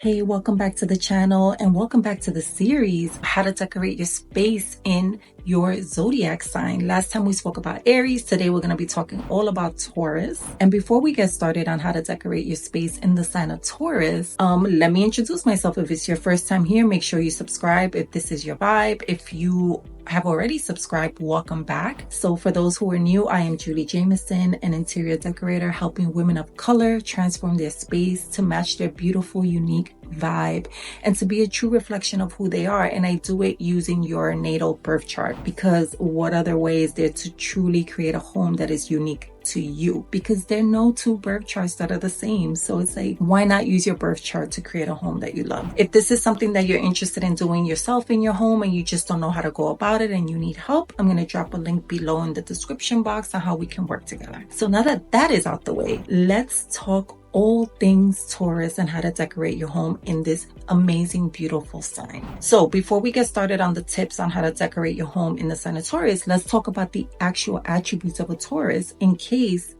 Hey, welcome back to the channel and welcome back to the series, How to Decorate Your Space in Your Zodiac Sign. Last time we spoke about Aries. Today we're going to be talking all about Taurus. And before we get started on how to decorate your space in the sign of Taurus, let me introduce myself. If it's your first time here, make sure you subscribe if this is your vibe. If you have already subscribed, welcome back. So for those who are new, I am Julie Jameson, an interior decorator helping women of color transform their space to match their beautiful, unique vibe and to be a true reflection of who they are. And I do it using your natal birth chart, because what other way is there to truly create a home that is unique to you? Because there are no two birth charts that are the same. So it's like, why not use your birth chart to create a home that you love? If this is something that you're interested in doing yourself in your home and you just don't know how to go about it and you need help, I'm going to drop a link below in the description box on how we can work together. So now that that is out the way, let's talk all things Taurus and how to decorate your home in this amazing, beautiful sign. So before we get started on the tips on how to decorate your home in the sign of Taurus, let's talk about the actual attributes of a Taurus, in case,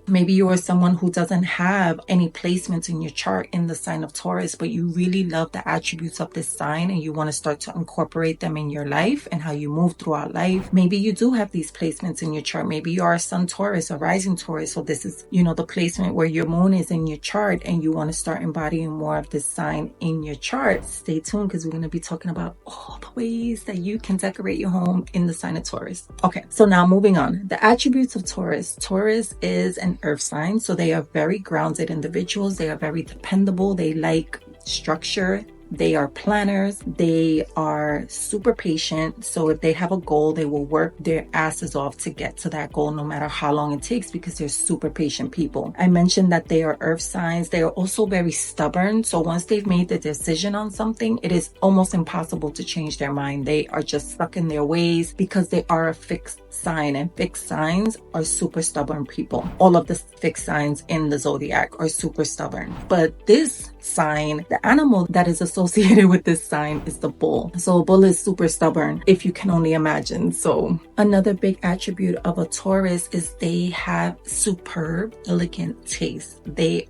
maybe you are someone who doesn't have any placements in your chart in the sign of Taurus, but you really love the attributes of this sign and you want to start to incorporate them in your life and how you move throughout life. Maybe you do have these placements in your chart. Maybe you are a sun Taurus or rising Taurus. So this is, the placement where your moon is in your chart and you want to start embodying more of this sign in your chart. Stay tuned, because we're going to be talking about all the ways that you can decorate your home in the sign of Taurus. Okay, so now moving on. The attributes of Taurus. Taurus is an earth sign, so they are very grounded individuals. They are very dependable. They like structure. They are planners. They are super patient. So if they have a goal, they will work their asses off to get to that goal, no matter how long it takes, because they're super patient people. I mentioned that they are earth signs. They are also very stubborn. So once they've made the decision on something, it is almost impossible to change their mind. They are just stuck in their ways because they are a fixed sign, and fixed signs are super stubborn people. All of the fixed signs in the zodiac are super stubborn. But this sign, the animal that is associated with this sign is the bull. So a bull is super stubborn, if you can only imagine. So another big attribute of a Taurus is they have superb, elegant taste. They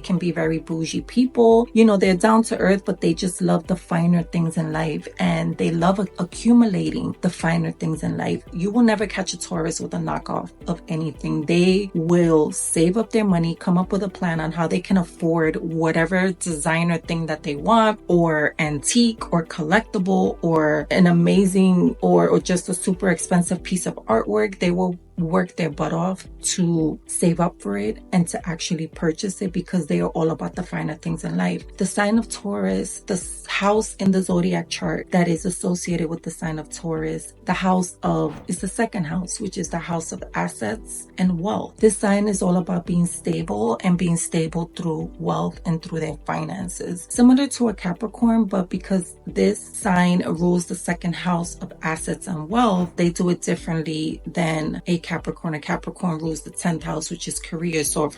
can be very bougie people. They're down to earth, but they just love the finer things in life, and they love accumulating the finer things in life. You will never catch a Taurus with a knockoff of anything. They will save up their money, come up with a plan on how they can afford whatever designer thing that they want, or antique or collectible or an amazing or just a super expensive piece of artwork. They will work their butt off to save up for it and to actually purchase it, because they are all about the finer things in life. The sign of Taurus, the house in the zodiac chart that is associated with the sign of Taurus, the house is the second house, which is the house of assets and wealth. This sign is all about being stable, and being stable through wealth and through their finances. Similar to a Capricorn, but because this sign rules the second house of assets and wealth, they do it differently than a Capricorn. A Capricorn rules the 10th house, which is career. So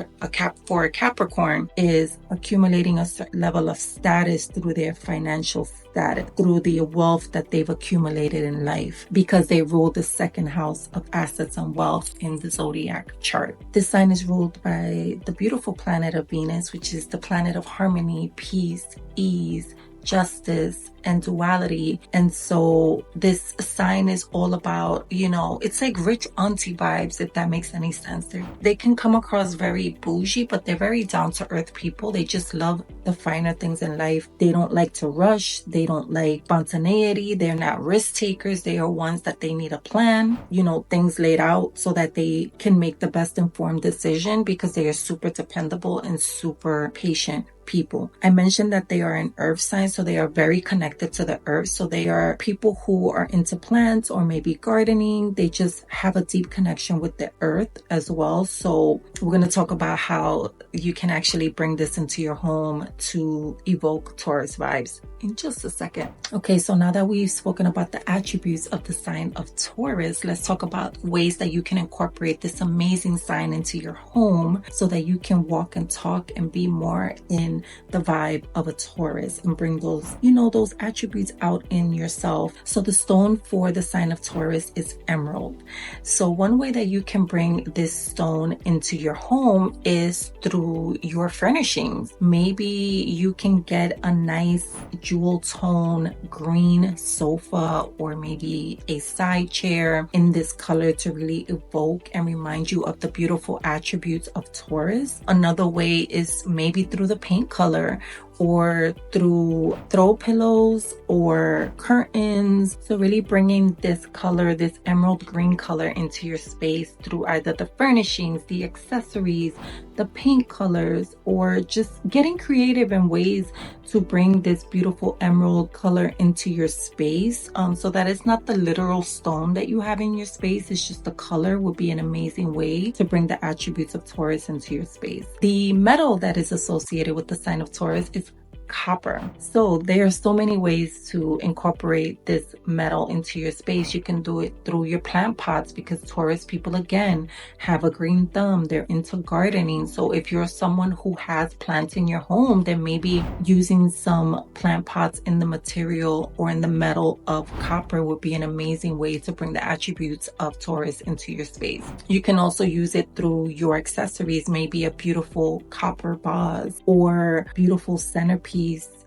for a Capricorn is accumulating a certain level of status through their financial status, through the wealth that they've accumulated in life, because they rule the second house of assets and wealth in the zodiac chart. This sign is ruled by the beautiful planet of Venus, which is the planet of harmony, peace, ease, justice, and duality. And so this sign is all about, it's like rich auntie vibes, if that makes any sense. They can come across very bougie, but they're very down to earth people. They just love the finer things in life. They don't like to rush. They don't like spontaneity. They're not risk takers. They are ones that they need a plan, things laid out so that they can make the best informed decision, because they are super dependable and super patient people. I mentioned that they are an earth sign, so they are very connected to the earth. So they are people who are into plants or maybe gardening. They just have a deep connection with the earth as well. So we're going to talk about how you can actually bring this into your home to evoke Taurus vibes in just a second. Okay, so now that we've spoken about the attributes of the sign of Taurus, let's talk about ways that you can incorporate this amazing sign into your home so that you can walk and talk and be more in in the vibe of a Taurus and bring those, you know, those attributes out in yourself. So the stone for the sign of Taurus is emerald. So one way that you can bring this stone into your home is through your furnishings. Maybe you can get a nice jewel tone green sofa or maybe a side chair in this color to really evoke and remind you of the beautiful attributes of Taurus. Another way is maybe through the paint color or through throw pillows or curtains. So really bringing this color, this emerald green color into your space through either the furnishings, the accessories, the paint colors, or just getting creative in ways to bring this beautiful emerald color into your space, so that it's not the literal stone that you have in your space, it's just the color would be an amazing way to bring the attributes of Taurus into your space. The metal that is associated with the sign of Taurus is copper. So there are so many ways to incorporate this metal into your space. You can do it through your plant pots, because Taurus people again have a green thumb. They're into gardening. So if you're someone who has plants in your home, then maybe using some plant pots in the material or in the metal of copper would be an amazing way to bring the attributes of Taurus into your space. You can also use it through your accessories, maybe a beautiful copper vase or beautiful centerpiece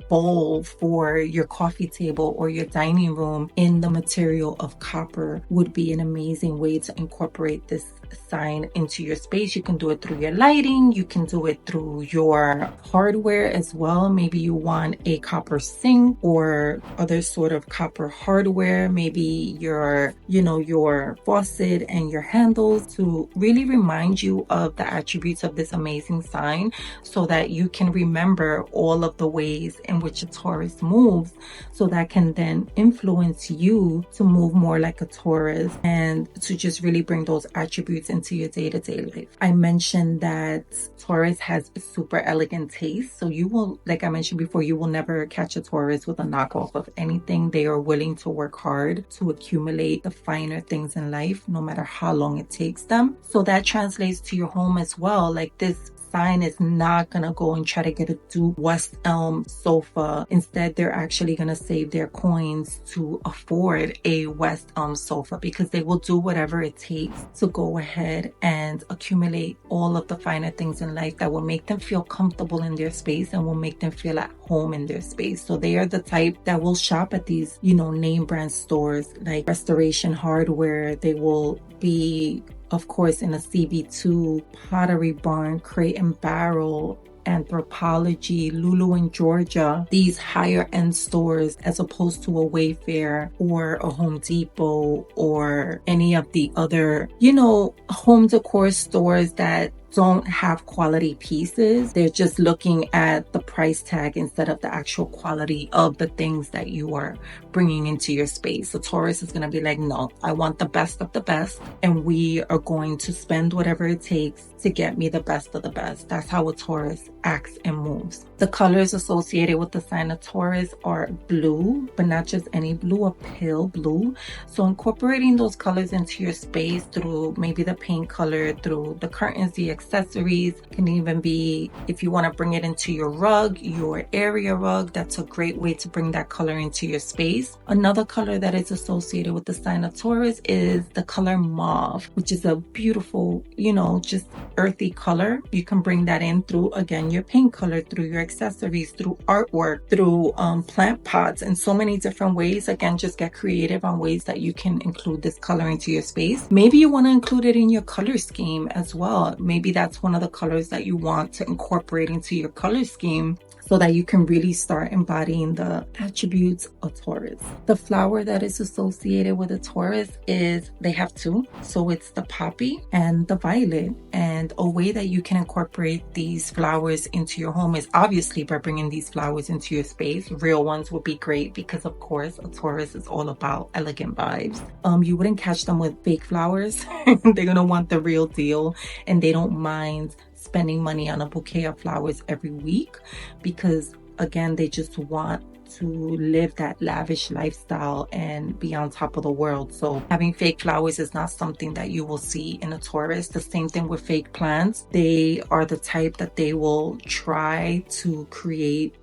bowl for your coffee table or your dining room in the material of copper would be an amazing way to incorporate this sign into your space. You can do it through your lighting, you can do it through your hardware as well. Maybe you want a copper sink or other sort of copper hardware, maybe your, you know, your faucet and your handles, to really remind you of the attributes of this amazing sign, so that you can remember all of the ways in which a Taurus moves, so that can then influence you to move more like a Taurus and to just really bring those attributes into your day-to-day life. I mentioned that Taurus has super elegant taste. So you will, like I mentioned before, you will never catch a Taurus with a knockoff of anything. They are willing to work hard to accumulate the finer things in life, no matter how long it takes them. So that translates to your home as well. Like, this sign is not gonna go and try to get a dupe West Elm sofa. Instead, they're actually gonna save their coins to afford a West Elm sofa, because they will do whatever it takes to go ahead and accumulate all of the finer things in life that will make them feel comfortable in their space and will make them feel at home in their space. So they are the type that will shop at these, you know, name brand stores like Restoration Hardware. They will be, of course, in a CB2, Pottery Barn, Crate and Barrel, Anthropology, Lulu in Georgia, these higher end stores, as opposed to a Wayfair or a Home Depot or any of the other, you know, home decor stores that don't have quality pieces. They're just looking at the price tag instead of the actual quality of the things that you are bringing into your space. So Taurus is going to be like, no, I want the best of the best, and we are going to spend whatever it takes to get me the best of the best. That's how a Taurus acts and moves. The colors associated with the sign of Taurus are blue, but not just any blue, a pale blue. So incorporating those colors into your space through maybe the paint color, through the curtains, the accessories, can even be, if you want to bring it into your rug, your area rug, that's a great way to bring that color into your space. Another color that is associated with the sign of Taurus is the color mauve, which is a beautiful, you know, just earthy color. You can bring that in through, again, your paint color, through your accessories, through artwork, through plant pots, in so many different ways. Again, just get creative on ways that you can include this color into your space. Maybe you want to include it in your color scheme as well. Maybe that's one of the colors that you want to incorporate into your color scheme, so that you can really start embodying the attributes of Taurus. The flower that is associated with a Taurus is, they have two. So it's the poppy and the violet. And a way that you can incorporate these flowers into your home is obviously by bringing these flowers into your space. Real ones would be great, because of course a Taurus is all about elegant vibes. You wouldn't catch them with fake flowers. They're gonna want the real deal, and they don't mind spending money on a bouquet of flowers every week, because again, they just want to live that lavish lifestyle and be on top of the world. So having fake flowers is not something that you will see in a Taurus. The same thing with fake plants. They are the type that they will try to create,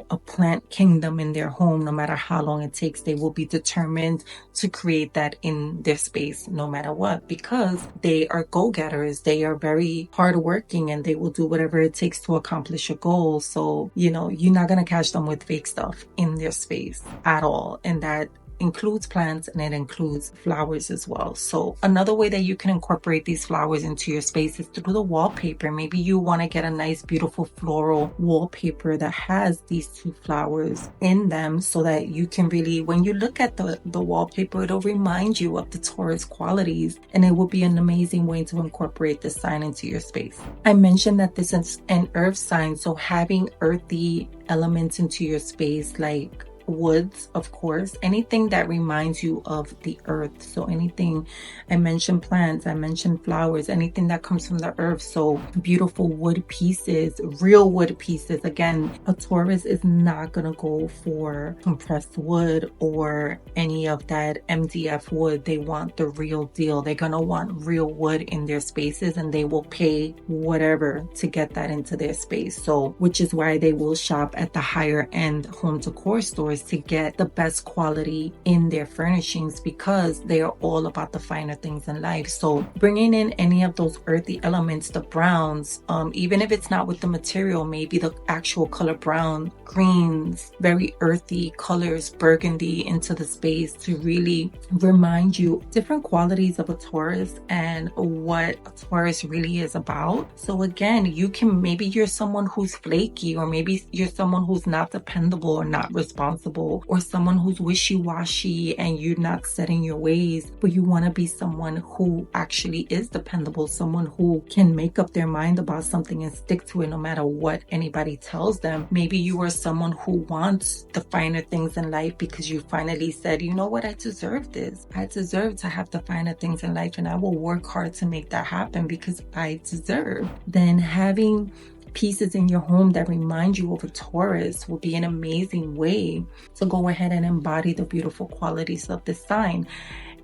a plant kingdom in their home. No matter how long it takes, they will be determined to create that in their space no matter what, because they are go-getters. They are very hardworking and they will do whatever it takes to accomplish a goal. So, you're not going to catch them with fake stuff in their space at all. And that includes plants and it includes flowers as well. So another way that you can incorporate these flowers into your space is through the wallpaper. Maybe you want to get a nice beautiful floral wallpaper that has these two flowers in them, so that you can really, when you look at the wallpaper, it'll remind you of the Taurus qualities, and it will be an amazing way to incorporate this sign into your space. I mentioned that this is an earth sign, so having earthy elements into your space, like woods, of course, anything that reminds you of the earth. So anything, I mentioned plants, I mentioned flowers, anything that comes from the earth. So beautiful wood pieces, real wood pieces. Again, a Taurus is not gonna go for compressed wood or any of that MDF wood. They want the real deal. They're gonna want real wood in their spaces, and they will pay whatever to get that into their space. So which is why they will shop at the higher end home decor stores to get the best quality in their furnishings, because they are all about the finer things in life. So bringing in any of those earthy elements, the browns, even if it's not with the material, maybe the actual color brown, greens, very earthy colors, burgundy, into the space to really remind you different qualities of a Taurus and what a Taurus really is about. So again, maybe you're someone who's flaky, or maybe you're someone who's not dependable or not responsible, or someone who's wishy-washy and you're not set in your ways, but you want to be someone who actually is dependable, someone who can make up their mind about something and stick to it no matter what anybody tells them. Maybe you are someone who wants the finer things in life because you finally said, you know what, I deserve this. I deserve to have the finer things in life, and I will work hard to make that happen because I deserve. Then having pieces in your home that remind you of a Taurus will be an amazing way to go ahead and embody the beautiful qualities of this sign.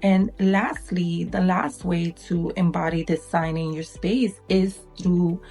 And lastly, the last way to embody this sign in your space is through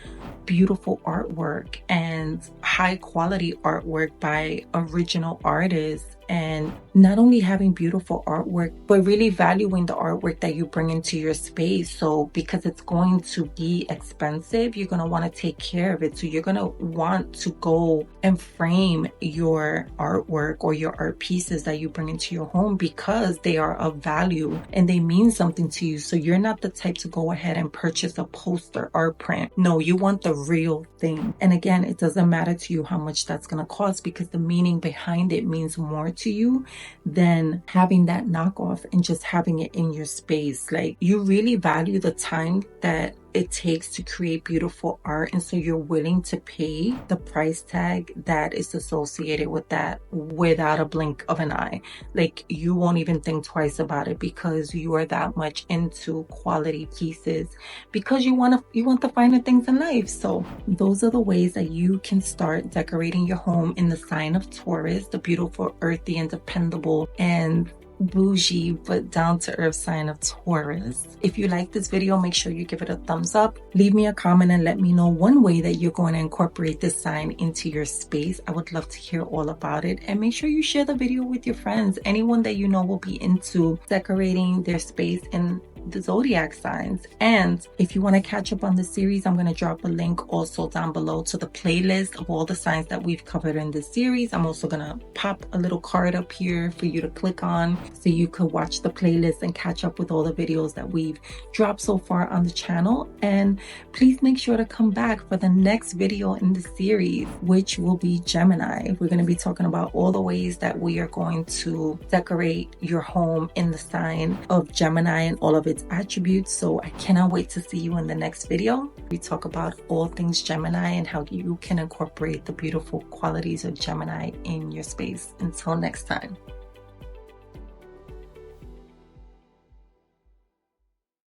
beautiful artwork and high quality artwork by original artists. And not only having beautiful artwork, but really valuing the artwork that you bring into your space. So because it's going to be expensive, you're going to want to take care of it. So you're going to want to go and frame your artwork or your art pieces that you bring into your home, because they are of value and they mean something to you. So you're not the type to go ahead and purchase a poster art print. No, you want the real thing. And again, it doesn't matter to you how much that's going to cost, because the meaning behind it means more to you than having that knockoff and just having it in your space. Like, you really value the time that it takes to create beautiful art, and so you're willing to pay the price tag that is associated with that without a blink of an eye. Like, you won't even think twice about it, because you are that much into quality pieces, because you want the finer things in life. So those are the ways that you can start decorating your home in the sign of Taurus, the beautiful, earthy, and dependable and bougie but down-to-earth sign of Taurus. If you like this video, make sure you give it a thumbs up. Leave me a comment and let me know one way that you're going to incorporate this sign into your space. I would love to hear all about it. And make sure you share the video with your friends, anyone that you know will be into decorating their space in the zodiac signs. And if you want to catch up on the series, I'm going to drop a link also down below to the playlist of all the signs that we've covered in this series. I'm also going to pop a little card up here for you to click on so you could watch the playlist and catch up with all the videos that we've dropped so far on the channel. And please make sure to come back for the next video in the series, which will be Gemini. We're going to be talking about all the ways that we are going to decorate your home in the sign of Gemini and all of its attributes. So I cannot wait to see you in the next video. We talk about all things Gemini and how you can incorporate the beautiful qualities of Gemini in your space. Until next time.